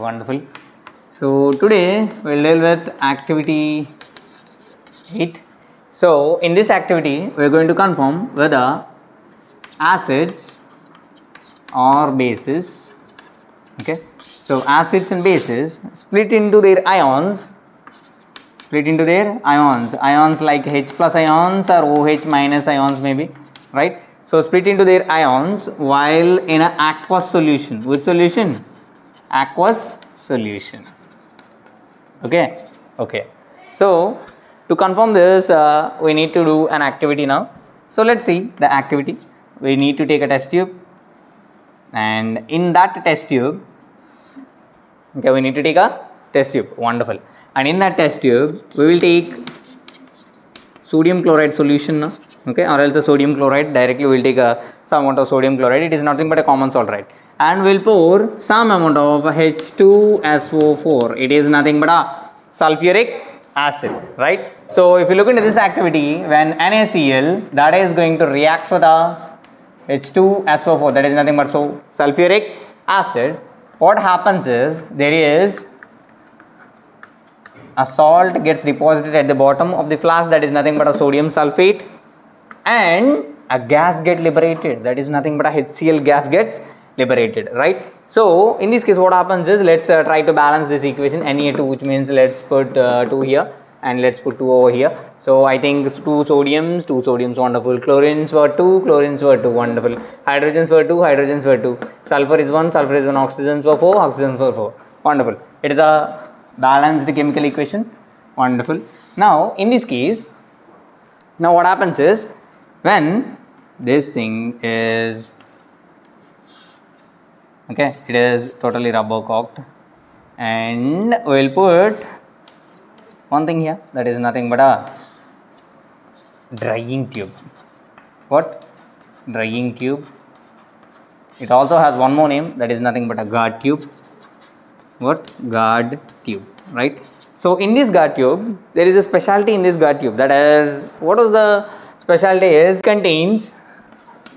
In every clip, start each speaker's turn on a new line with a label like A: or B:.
A: wonderful. So today we'll deal with activity 8. So in this activity we're going to confirm whether acids or bases, okay, so acids and bases split into their ions, ions like H plus ions or OH minus ions maybe, right? So split into their ions while in an aqueous solution. Which solution? Aqueous solution. Okay. So to confirm this, we need to do an activity now. So let's see the activity. We need to take a test tube, and in that test tube, okay, we need to take a test tube. Wonderful. And in that test tube, we will take sodium chloride solution, okay, or else a sodium chloride. Directly we will take some amount of sodium chloride. It is nothing but a common salt, right? And we'll pour some amount of H2SO4. It is nothing but a sulfuric acid, right? So if you look into this activity, when NaCl that is going to react with us H2SO4, that is nothing but sulfuric acid, what happens is there is a salt gets deposited at the bottom of the flask, that is nothing but a sodium sulfate, and a gas get liberated, that is nothing but a HCl gas gets liberated, right? So in this case what happens is, let's try to balance this equation. Na2, which means let's put 2 here and let's put 2 over here. So I think 2 sodiums, wonderful. Chlorines were 2, wonderful. Hydrogens were 2, sulfur is 1, oxygens were 4, wonderful. It is a balanced chemical equation, wonderful. Now in this case, now what happens is, when this thing is, okay, it is totally rubber cocked, and we will put one thing here, that is nothing but a drying tube. What? Drying tube. It also has one more name, that is nothing but a guard tube. What? Guard tube, right? So in this guard tube, there is a specialty in this guard tube, that is, what was the specialty is, contains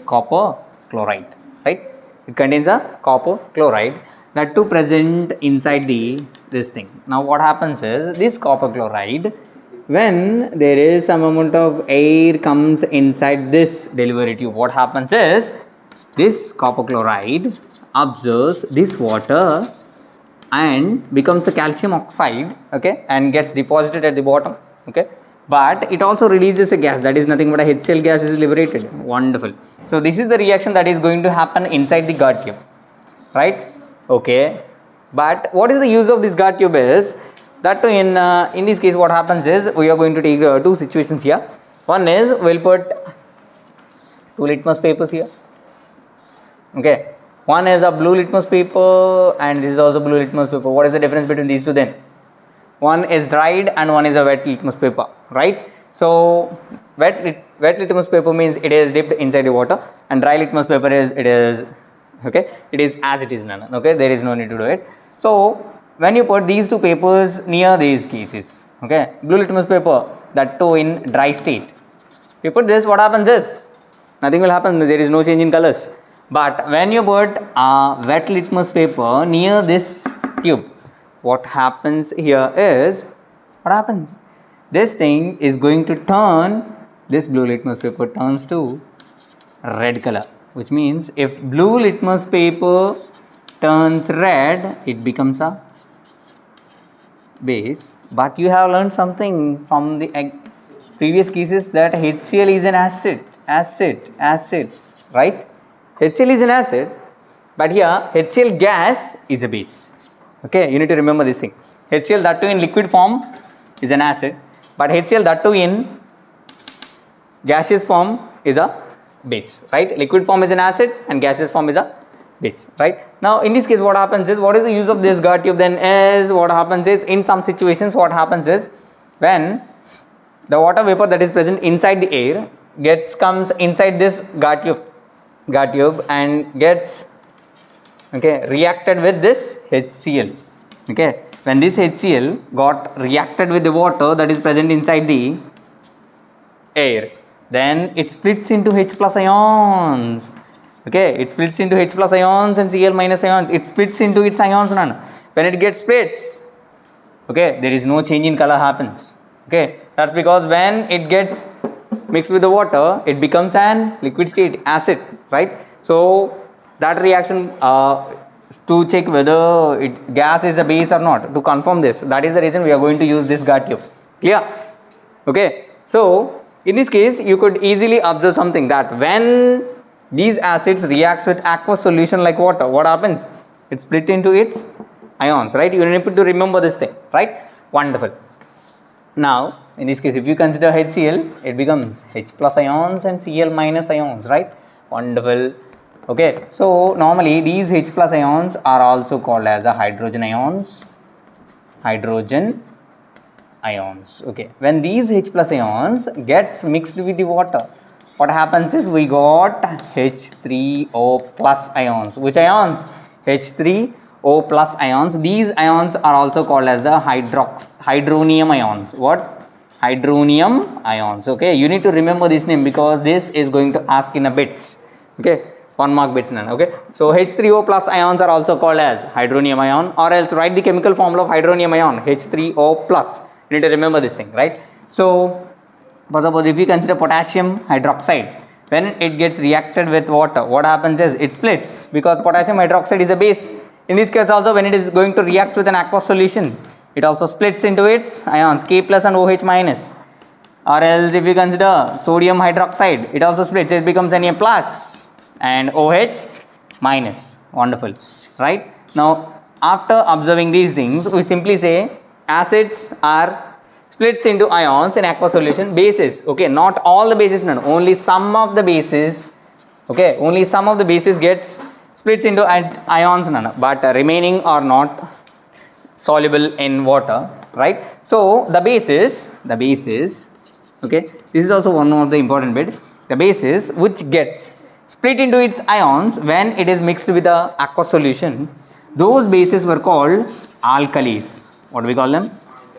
A: copper chloride, right? It contains a copper chloride, that too present inside this thing. Now what happens is, this copper chloride, when there is some amount of air comes inside this delivery tube, what happens is, this copper chloride absorbs this water and becomes a calcium oxide, okay, and gets deposited at the bottom, okay, but it also releases a gas, that is nothing but a HCl gas is liberated. Wonderful. So this is the reaction that is going to happen inside the guard tube, right? Okay, but what is the use of this guard tube is that in this case what happens is, we are going to take two situations here. One is, we'll put 2 litmus papers here, okay. One is a blue litmus paper and this is also blue litmus paper. What is the difference between these two then? One is dried and one is a wet litmus paper, right? So wet litmus paper means it is dipped inside the water, and dry litmus paper is it is as it is, none, okay, there is no need to do it. So when you put these two papers near these cases, okay, blue litmus paper, that too in dry state, you put this, what happens is, nothing will happen, there is no change in colors. But when you put a wet litmus paper near this tube, what happens here is, what happens? This thing is going to turn, this blue litmus paper turns to red color, which means if blue litmus paper turns red, it becomes a base. But you have learned something from the previous cases, that HCl is an acid, right? HCl is an acid, but here HCl gas is a base, okay, you need to remember this thing. HCl that too in liquid form is an acid, but HCl that too in gaseous form is a base, right? Liquid form is an acid and gaseous form is a base, right? Now in this case what happens is, what is the use of this guard tube then is, what happens is, in some situations what happens is, when the water vapor that is present inside the air comes inside this guard tube and gets, okay, reacted with this HCl, okay. When this HCl got reacted with the water that is present inside the air, then it splits into H plus ions, okay, it splits into H plus ions and Cl minus ions, it splits into its ions, when it gets splits, okay, there is no change in color happens. Okay, that's because when it gets mixed with the water, it becomes an liquid state, acid, right? So that reaction to check whether gas is a base or not, to confirm this, that is the reason we are going to use this guard tube. Clear? Okay, so in this case you could easily observe something, that when these acids reacts with aqueous solution like water, what happens? It split into its ions, right? You need to remember this thing, right? Wonderful. Now in this case, if you consider HCl, it becomes H plus ions and Cl minus ions, right? Wonderful. Okay, so normally these H plus ions are also called as a hydrogen ions. Hydrogen ions. Okay, when these H plus ions gets mixed with the water, what happens is we got H3O plus ions. Which ions? H3O plus ions. These ions are also called as the hydronium ions. What? Hydronium ions. Okay, you need to remember this name because this is going to ask in a bits. Okay, 1 mark bits none. Okay, so H3O plus ions are also called as hydronium ion, or else write the chemical formula of hydronium ion, H3O plus. You need to remember this thing, right? So for suppose if we consider potassium hydroxide, when it gets reacted with water, what happens is it splits, because potassium hydroxide is a base. In this case also, when it is going to react with an aqueous solution, it also splits into its ions, K plus and OH minus. Or else if we consider sodium hydroxide, it also splits, it becomes Na plus and OH minus. Wonderful, right? Now after observing these things, we simply say acids are splits into ions in aqueous solution. Bases, okay, not all the bases, no, only some of the bases, okay, only some of the bases gets splits into ions, no, but remaining are not soluble in water, right? So the bases, okay, this is also one of the important bit. The bases which gets split into its ions when it is mixed with the aqueous solution, those bases were called alkalis. What do we call them?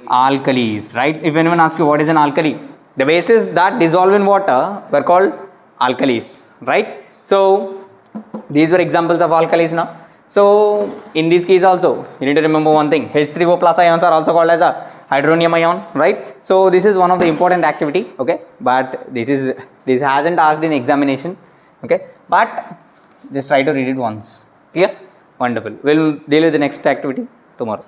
A: Alkalis, right? If anyone asks you what is an alkali, the bases that dissolve in water were called alkalis, right? So these were examples of alkalis now. So in this case also, you need to remember one thing, H3O plus ions are also called as a hydronium ion, right? So this is one of the important activity, okay, but this hasn't asked in examination, okay, but just try to read it once. Clear? Wonderful. We'll deal with the next activity tomorrow.